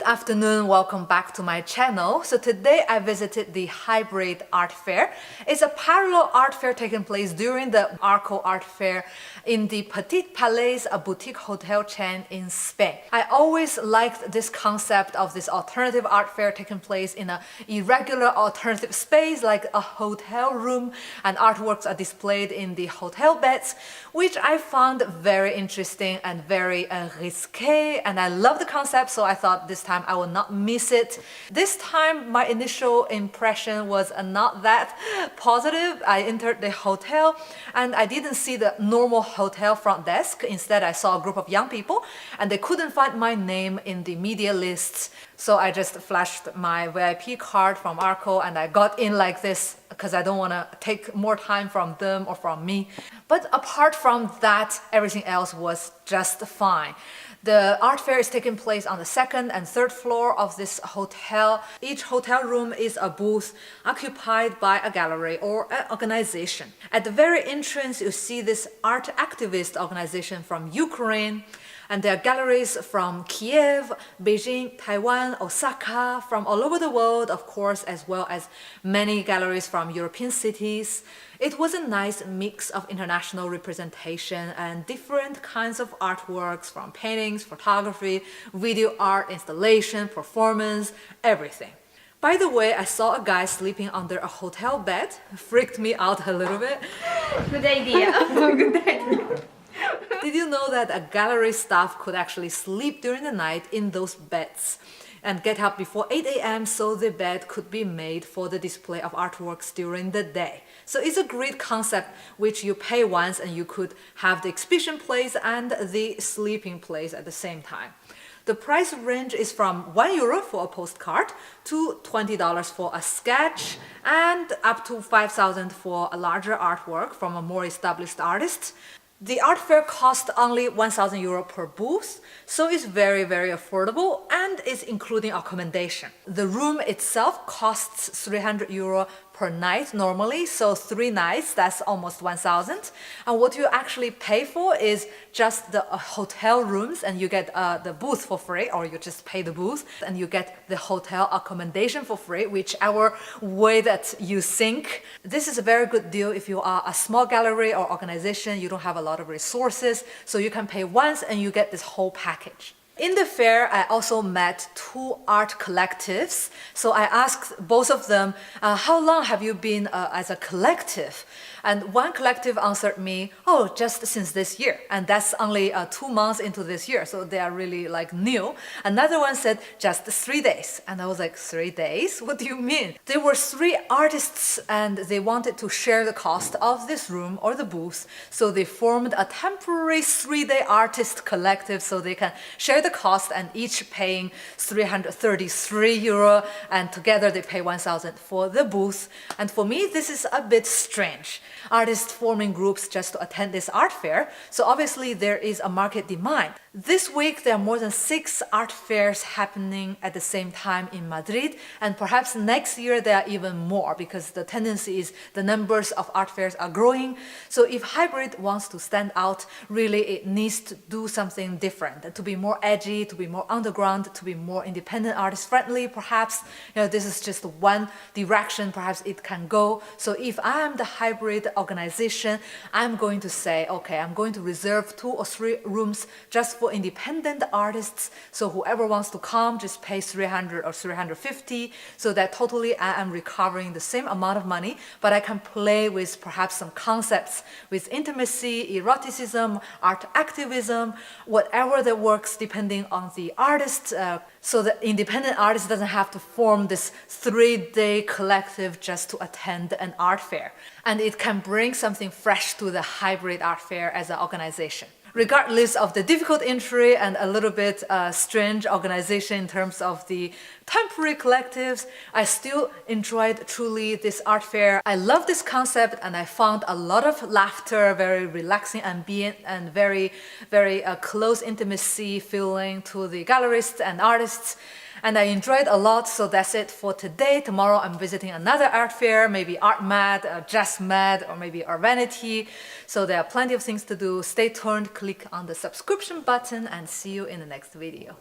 afternoon, welcome back to my channel. So today I visited the Hybrid Art Fair. It's a parallel art fair taking place during the Arco Art Fair in the Petit Palace, a boutique hotel chain in Spain. I always liked this concept of this alternative art fair taking place in an irregular alternative space like a hotel room, and artworks are displayed in the hotel beds, which I found very interesting and very risque, and I love the concept, so I thought this time I will not miss it. This time my initial impression was not that positive. I entered the hotel and I didn't see the normal hotel front desk. Instead, I saw a group of young people and they couldn't find my name in the media lists. So I just flashed my VIP card from Arco and I got in like this because I don't want to take more time from them or from me. But apart from that, everything else was just fine. The art fair is taking place on the second and third floor of this hotel. Each hotel room is a booth occupied by a gallery or an organization. At the very entrance, you see this art activist organization from Ukraine. And there are galleries from Kiev, Beijing, Taiwan, Osaka, from all over the world, of course, as well as many galleries from European cities. It was a nice mix of international representation and different kinds of artworks, from paintings, photography, video art, installation, performance, everything. By the way, I saw a guy sleeping under a hotel bed. Freaked me out a little bit. Good idea. Good idea. Did you know that a gallery staff could actually sleep during the night in those beds and get up before 8 a.m. so the bed could be made for the display of artworks during the day? So it's a great concept which you pay once and you could have the exhibition place and the sleeping place at the same time. The price range is from €1 for a postcard to $20 for a sketch and up to $5,000 for a larger artwork from a more established artist. The art fair cost only €1,000 per booth, so it's very, very affordable and it's including accommodation. The room itself costs €300 per night normally, so 3 nights, that's almost 1,000. And what you actually pay for is just the hotel rooms, and you get the booth for free, or you just pay the booth, and you get the hotel accommodation for free, whichever way that you think. This is a very good deal if you are a small gallery or organization, you don't have a lot of resources, so you can pay once and you get this whole package. In the fair, I also met 2 art collectives. So I asked both of them, how long have you been as a collective? And one collective answered me, oh, just since this year. And that's only 2 months into this year, so they are really like new. Another one said, just 3 days. And I was like, 3 days? What do you mean? There were 3 artists and they wanted to share the cost of this room or the booth. So they formed a temporary 3-day artist collective so they can share the cost, and each paying €333, and together they pay 1,000 for the booth. And for me, this is a bit strange. Artists forming groups just to attend this art fair, so obviously there is a market demand. This week there are more than 6 art fairs happening at the same time in Madrid, and perhaps next year there are even more because the tendency is the numbers of art fairs are growing. So if Hybrid wants to stand out, really it needs to do something different, to be more edgy, to be more underground, to be more independent artist friendly perhaps. This is just one direction perhaps it can go. So if I am the Hybrid organization, I'm going to say, okay, I'm going to reserve 2 or 3 rooms just for independent artists, so whoever wants to come just pay 300 or 350, so that totally I am recovering the same amount of money, but I can play with perhaps some concepts with intimacy, eroticism, art activism, whatever that works depending on the artist, so the independent artist doesn't have to form this 3-day collective just to attend an art fair. And it can bring something fresh to the Hybrid Art Fair as an organization. Regardless of the difficult entry and a little bit strange organization in terms of the temporary collectives, I still enjoyed truly this art fair. I love this concept and I found a lot of laughter, very relaxing ambient, and very, very close intimacy feeling to the gallerists and artists. And I enjoyed a lot, so that's it for today. Tomorrow I'm visiting another art fair, maybe Art Mad, Jazz Mad, or maybe Urbanity. So there are plenty of things to do. Stay tuned, click on the subscription button, and see you in the next video.